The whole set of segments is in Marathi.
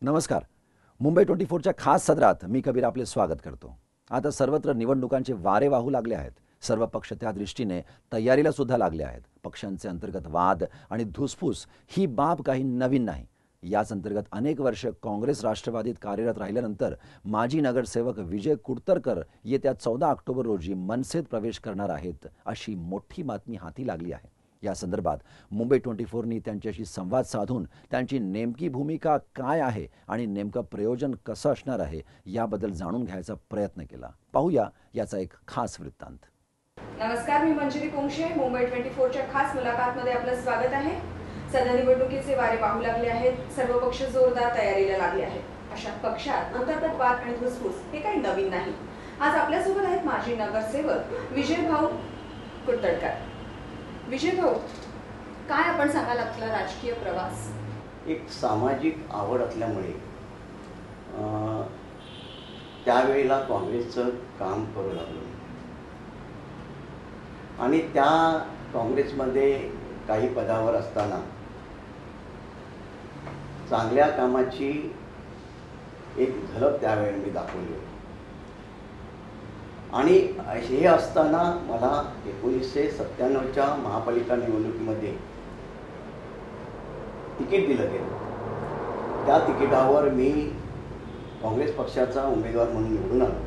नमस्कार. मुंबई 24च्या खास सदरात मी कबीर आपले स्वागत करतो. आता सर्वत्र निवडणुकांचे वारे वाहू लागले आहेत. सर्व पक्ष त्या दृष्टीने तयारीला सुद्धा लागले आहेत. पक्षांचे अंतर्गत वाद आणि धुसफूस ही बाब काही नवीन नाही. याच अंतर्गत अनेक वर्ष काँग्रेस राष्ट्रवादीत कार्यरत राहिल्यानंतर माजी नगरसेवक विजय कुडतरकर येत्या 14 ऑक्टोबर रोजी मनसेत प्रवेश करणार आहेत अशी मोठी बातमी हाती लागली आहे. या संदर्भात मुंबई 24नी त्यांच्याशी संवाद साधून त्यांची नेमकी भूमिका काय आहे आणि नेमकं प्रयोजन कसं असणार आहे याबद्दल जाणून घ्यायचा प्रयत्न केला. पाहूया याचा एक खास वृत्तांत. नमस्कार, मी मंजिरी कोंगशे. मुंबई 24च्या खास मुलाखतमध्ये आपलं स्वागत आहे. सध्या निवडणुकीचे वारे वाहू लागले आहेत. सर्व पक्ष जोरदार तयारीला लागले आहेत. अशा पक्षात अंतर्गत वाद आणि धुसफूस हे काही नवीन नाही. आज आपल्यासोबत आहेत माजी नगरसेवक विजय भाऊ कुडतरकर. विजय भाऊ, काय आपण सांगाल आपला राजकीय प्रवास? एक सामाजिक आवड असल्यामुळे त्यावेळेला काँग्रेसचं काम करू लागलो आणि त्या काँग्रेसमध्ये काही पदावर असताना चांगल्या कामाची एक झलक त्यावेळेला मी दाखवली आणि हे असताना मला 1997च्या महापालिका निवडणुकीमध्ये तिकीट दिलं गेलं. त्या तिकिटावर मी काँग्रेस पक्षाचा उमेदवार म्हणून निवडून आलो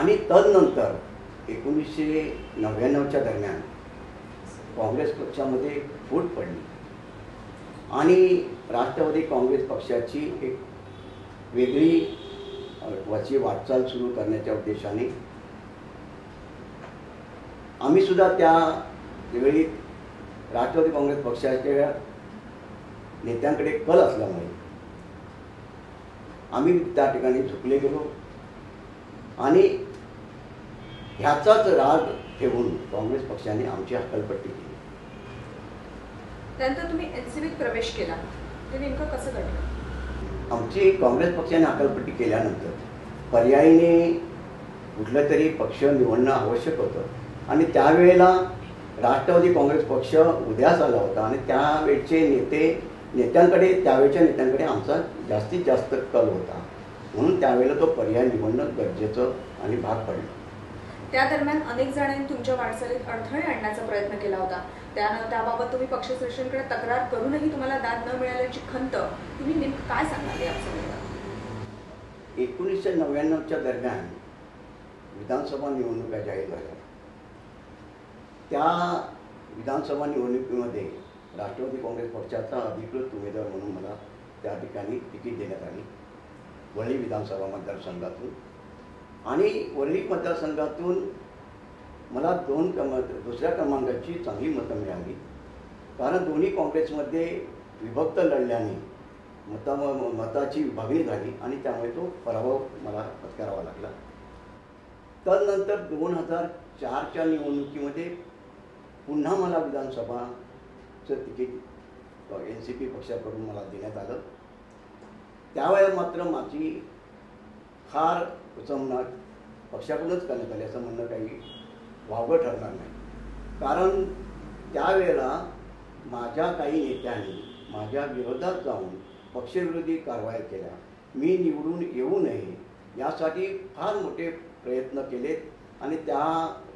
आणि तदनंतर 1999च्या दरम्यान काँग्रेस पक्षामध्ये फूट पडली आणि राष्ट्रवादी काँग्रेस पक्षाची एक वेगळी वाटचाल सुरू करण्याच्या उद्देशाने आम्ही सुद्धा त्यावेळी राष्ट्रवादी काँग्रेस पक्षाच्या नेत्यांकडे कल असल्यामुळे आम्ही त्या ठिकाणी झुकले गेलो आणि ह्याचाच राग ठेवून काँग्रेस पक्षाने आमची हकालपट्टी केली. त्यानंतर तुम्ही एनसीबीत प्रवेश केला, ते नेमकं कसं घडलं? आमची काँग्रेस पक्षाने हकालपट्टी केल्यानंतर पर्यायीने कुठला तरी पक्ष निवडणं आवश्यक होतं आणि त्यावेळेला राष्ट्रवादी काँग्रेस पक्ष उदयास आला होता आणि त्यावेळचे त्यावेळच्या नेत्यांकडे आमचा जास्तीत जास्त कल होता, म्हणून त्यावेळेला तो पर्याय निवडणं गरजेचं आणि भाग पडलं. त्या दरम्यान अनेक जणांनी तुमच्या वाटचालीत अडथळे आणण्याचा प्रयत्न केला होता. त्याबाबत तुम्ही पक्षश्रेष्ठींकडे तक्रार करूनही तुम्हाला दाद न मिळाल्याची खंत तुम्ही नेमकं काय सांगाल यासंदर्भात? 1999च्या दरम्यान विधानसभा निवडणुका जाहीर झाल्या. त्या विधानसभा निवडणुकीमध्ये राष्ट्रवादी काँग्रेस पक्षाचा अधिकृत उमेदवार म्हणून मला त्या ठिकाणी तिकीट देण्यात आली वरळी विधानसभा मतदारसंघातून आणि वरळी मतदारसंघातून मला दुसऱ्या क्रमांकाची चांगली मतं मिळाली, कारण दोन्ही काँग्रेसमध्ये विभक्त लढल्याने मताची विभागणी झाली आणि त्यामुळे तो पराभव मला पत्करावा लागला. तदनंतर 2004च्या निवडणुकीमध्ये पुन्हा मला विधानसभाचं तिकीट NCP पक्षाकडून मला देण्यात आलं. त्यावेळेस मात्र माझी फार उचमणा पक्षाकडूनच करण्यात आली असं म्हणणं काही वावगं ठरणार नाही, कारण त्यावेळेला माझ्या काही नेत्यांनी माझ्या विरोधात जाऊन पक्षविरोधी कारवाया केल्या. मी निवडून येऊ नये यासाठी फार मोठे प्रयत्न केलेत आणि त्या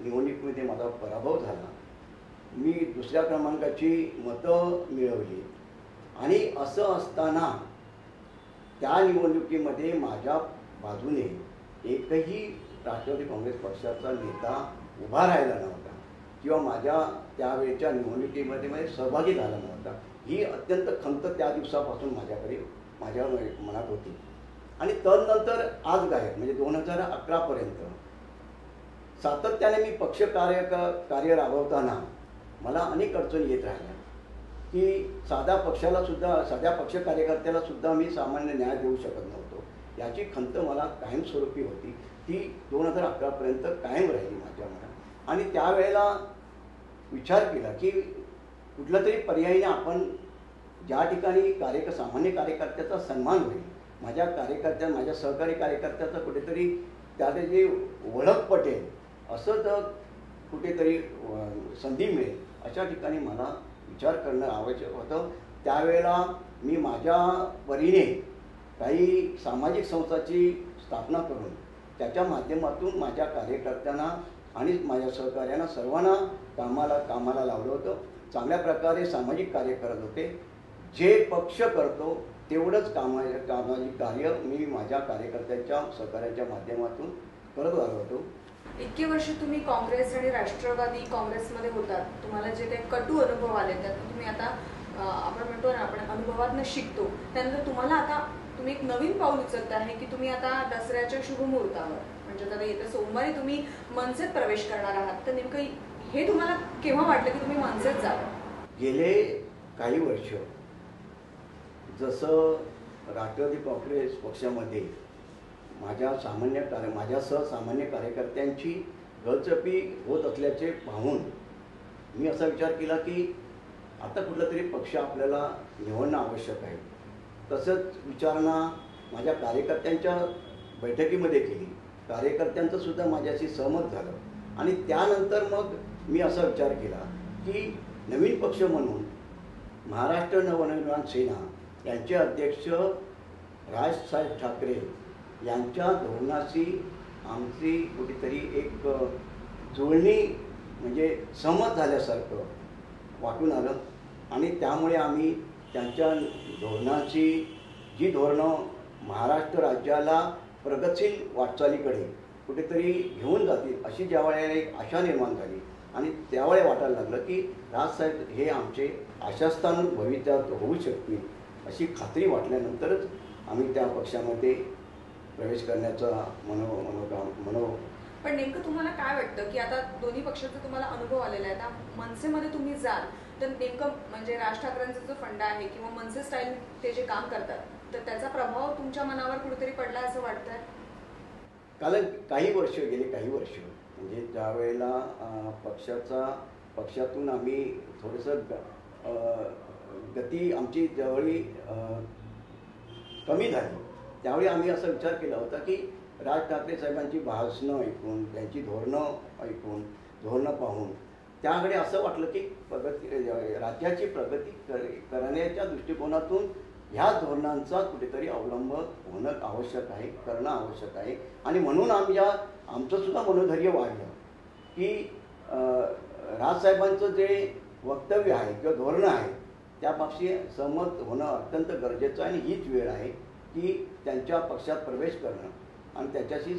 निवडणुकीमध्ये माझा पराभव झाला. मी दुसऱ्या क्रमांकाची मतं मिळवली आणि असं असताना त्या निवडणुकीमध्ये माझ्या बाजूने एकही राष्ट्रवादी काँग्रेस पक्षाचा नेता उभा राहिला नव्हता किंवा माझ्या त्यावेळच्या निवडणुकीमध्ये सहभागी झाला नव्हता. ही अत्यंत खंत त्या दिवसापासून माझ्या मनात होती आणि तदनंतर आज गायब म्हणजे 2011पर्यंत सातत्याने मी पक्ष कार्य राबवताना मला अनेक अडचणी येत राहिल्या की साध्या पक्ष कार्यकर्त्याला सुद्धा मी सामान्य न्याय देऊ शकत नव्हतो. याची खंत मला कायमस्वरूपी होती. ती 2011पर्यंत कायम राहिली माझ्या मनात आणि त्यावेळेला विचार केला की कुठला तरी पर्यायीने आपण ज्या ठिकाणी सामान्य कार्यकर्त्याचा सन्मान होईल, माझ्या सहकारी कार्यकर्त्याचा कुठेतरी त्याचे जे ओळख पटेल असं जर कुठेतरी संधी मिळेल अशा ठिकाणी मला विचार करणं आवश्यक होतं. त्यावेळेला मी माझ्या परीने काही सामाजिक संस्थाची स्थापना करून त्याच्या माध्यमातून माझ्या कार्यकर्त्यांना आणि माझ्या सहकार्यांना सर्वांना कामाला लावलं होतं. चांगल्या प्रकारे सामाजिक कार्य करत होते. जे पक्ष करतो तेवढंच सामाजिक कार्य मी माझ्या कार्यकर्त्यांच्या सहकार्याच्या माध्यमातून करत आलो होतो. इतकी वर्ष तुम्ही काँग्रेस आणि राष्ट्रवादी काँग्रेसमध्ये होतात, तुम्हाला जे काही कटू अनुभव आले त्यातून तुम्ही आता आपण म्हणतो ना आपण अनुभवातनं शिकतो, त्यानंतर तुम्हाला आता तुम्ही एक नवीन पाऊल उचलत आहे की तुम्ही आता दसऱ्याच्या शुभमुहूर्तावर म्हणजे आता येत्या सोमवारी तुम्ही मनसेत प्रवेश करणार आहात. तर नेमकं हे तुम्हाला केव्हा वाटलं की तुम्ही मनसेत जावं? गेले काही वर्ष जसं राष्ट्रवादी काँग्रेस पक्षामध्ये माझ्यासह सामान्य कार्यकर्त्यांची गळचपी होत असल्याचे पाहून मी असा विचार केला की आता कुठला तरी पक्ष आपल्याला निवडणं आवश्यक आहे. तसंच विचारणा माझ्या कार्यकर्त्यांच्या बैठकीमध्ये केली. कार्यकर्त्यांचं सुद्धा माझ्याशी सहमत झालं आणि त्यानंतर मग मी असा विचार केला की नवीन पक्ष म्हणून महाराष्ट्र नवनिर्माण सेना यांचे अध्यक्ष राजसाहेब ठाकरे यांच्या धोरणाशी आमची कुठेतरी एक जुळणी म्हणजे सहमत झाल्यासारखं वाटून आलं आणि त्यामुळे आम्ही त्यांच्या धोरणाची जी धोरणं महाराष्ट्र राज्याला प्रगतशील वाटचालीकडे कुठेतरी घेऊन जातील अशी ज्यावेळेला एक आशा निर्माण झाली आणि त्यावेळी वाटायला लागलं की राजसाहेब हे आमचे आशास्थान भविष्यात होऊ शकतील अशी खात्री वाटल्यानंतरच आम्ही त्या पक्षामध्ये प्रवेश करण्याचा पण नेमकं तुम्हाला काय वाटतं की आता दोन्ही पक्षाचा तुम्हाला अनुभव आलेला आहे, आता मनसेमध्ये तुम्ही जाल तर नेमकं म्हणजे राज ठाकरेंचा जो फंडा आहे किंवा मनसे स्टाईल ते जे काम करतात तर त्याचा प्रभाव तुमच्या मनावर कुठेतरी पडला असं वाटतंय? गेले काही वर्ष म्हणजे ज्यावेळेला पक्षातून आम्ही थोडंसं गती आमची ज्यावेळी कमी झाली त्यावेळी आम्ही असा विचार केला होता की राज ठाकरे साहेबांची भाषणं ऐकून त्यांची धोरणं पाहून त्याकडे असं वाटलं की राज्याची प्रगती करण्याच्या दृष्टिकोनातून ह्या धोरणांचा कुठेतरी अवलंब होणं आवश्यक आहे, करणं आवश्यक आहे. आणि म्हणून आमचं सुद्धा मनोधैर्य वाढलं की राजसाहेबांचं जे वक्तव्य आहे किंवा धोरणं आहे त्यापाशी सहमत होणं अत्यंत गरजेचं आहे आणि हीच वेळ आहे की त्यांच्या पक्षात प्रवेश करणं आणि त्याच्याशी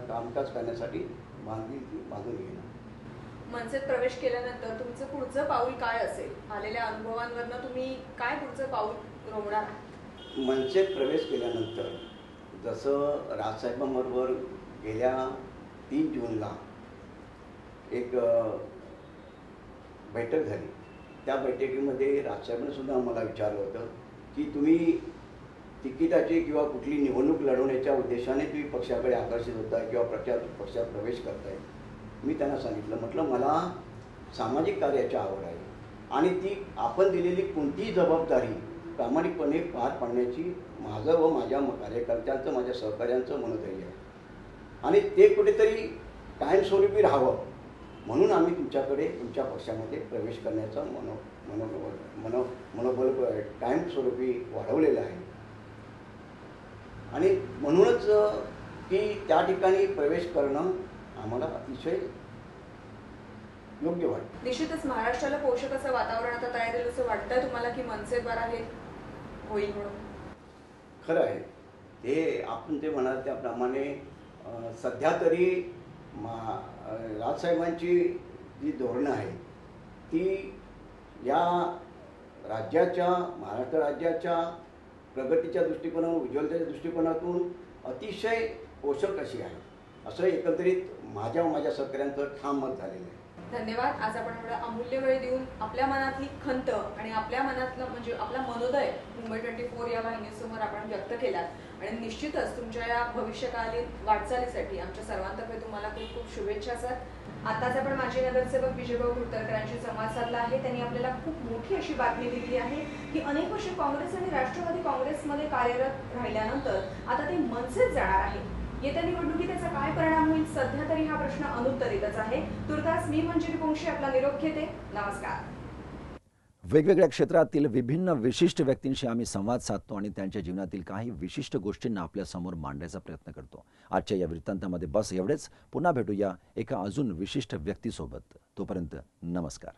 कामकाज करण्यासाठी बांधून घेणं. मनसेत प्रवेश केल्यानंतर तुमचं पुढचं पाऊल काय असेल? आलेल्या अनुभवांवरनं तुम्ही काय पुढचं पाऊल रोवणार? मनसेत प्रवेश केल्यानंतर जसं राजसाहेबांबरोबर गेल्या 3 जूनला एक बैठक झाली. त्या बैठकीमध्ये राजसाहेबांनी सुद्धा आम्हाला विचारलं होतं की तुम्ही तिकिटाची किंवा कुठली निवडणूक लढवण्याच्या उद्देशाने तुम्ही पक्षाकडे आकर्षित होताय किंवा पक्षात प्रवेश करताय. मी त्यांना सांगितलं, म्हटलं मला सामाजिक कार्याची आवड आहे आणि ती आपण दिलेली कोणतीही जबाबदारी प्रामाणिकपणे पार पाडण्याची माझं व माझ्या कार्यकर्त्यांचं माझ्या सहकार्यांचं मनोधैर्य आहे आणि ते कुठेतरी कायमस्वरूपी राहावं म्हणून आम्ही तुमच्या पक्षामध्ये प्रवेश करण्याचा मनोबल कायमस्वरूपी वाढवलेलं आहे आणि म्हणूनच की त्या ठिकाणी प्रवेश करणं आम्हाला अतिशय योग्य वाटतं. निश्चितच महाराष्ट्राला पोषक असं वातावरण आता तयार झालं असं वाटतंय तुम्हाला की मनसेद्वारा हे होईल म्हणून? खरं आहे ते आपण ते म्हणाल त्याप्रमाणे सध्या तरी राजसाहेबांची जी धोरणं आहे ती या महाराष्ट्र राज्याच्या प्रगतीच्या दृष्टिकोनातून उज्ज्वलतेच्या दृष्टिकोनातून अतिशय पोषक अशी आहे असं एकंदरीत माझ्या सहकार्यांचं ठाम मत झालेलं आहे. धन्यवाद. आज आपण एवढा अमूल्य वेळ देऊन आपल्या मनातली खंत आणि आपल्या मनातलं म्हणजे आपला मनोदय मुंबई 24 या वाहिनीसमोर आपण व्यक्त केलात आणि निश्चितच तुमच्या या भविष्यकालीन वाटचालीसाठी आमच्या सर्वांतर्फे तुम्हाला खूप खूप शुभेच्छा असतात. आताच आपण माजी नगरसेवक विजयभाऊ कुडतरकरांशी संवाद साधला आहे. त्यांनी आपल्याला खूप मोठी अशी बातमी दिली आहे की अनेक वर्ष काँग्रेस आणि राष्ट्रवादी काँग्रेसमध्ये कार्यरत राहिल्यानंतर आता ते मनसेत जाणार आहे. येत्या निवडणुकीत त्याचा काय परिणाम होईल सध्या तरी हा प्रश्न अनुत्तरितच आहे. तुर्तास मी मंजिरी पोंक्षे आपला निरोप घेते. नमस्कार. वेगवेगळ्या क्षेत्रातील विभिन्न विशिष्ट व्यक्तींशी आम्ही संवाद साधतो आणि त्यांच्या जीवनातील काही विशिष्ट गोष्टींना आपल्यासमोर मांडण्याचा प्रयत्न करतो. आजच्या या वृत्तांतामध्ये बस एवढेच. पुन्हा भेटूया एका अजून विशिष्ट व्यक्तीसोबत. तोपर्यंत नमस्कार.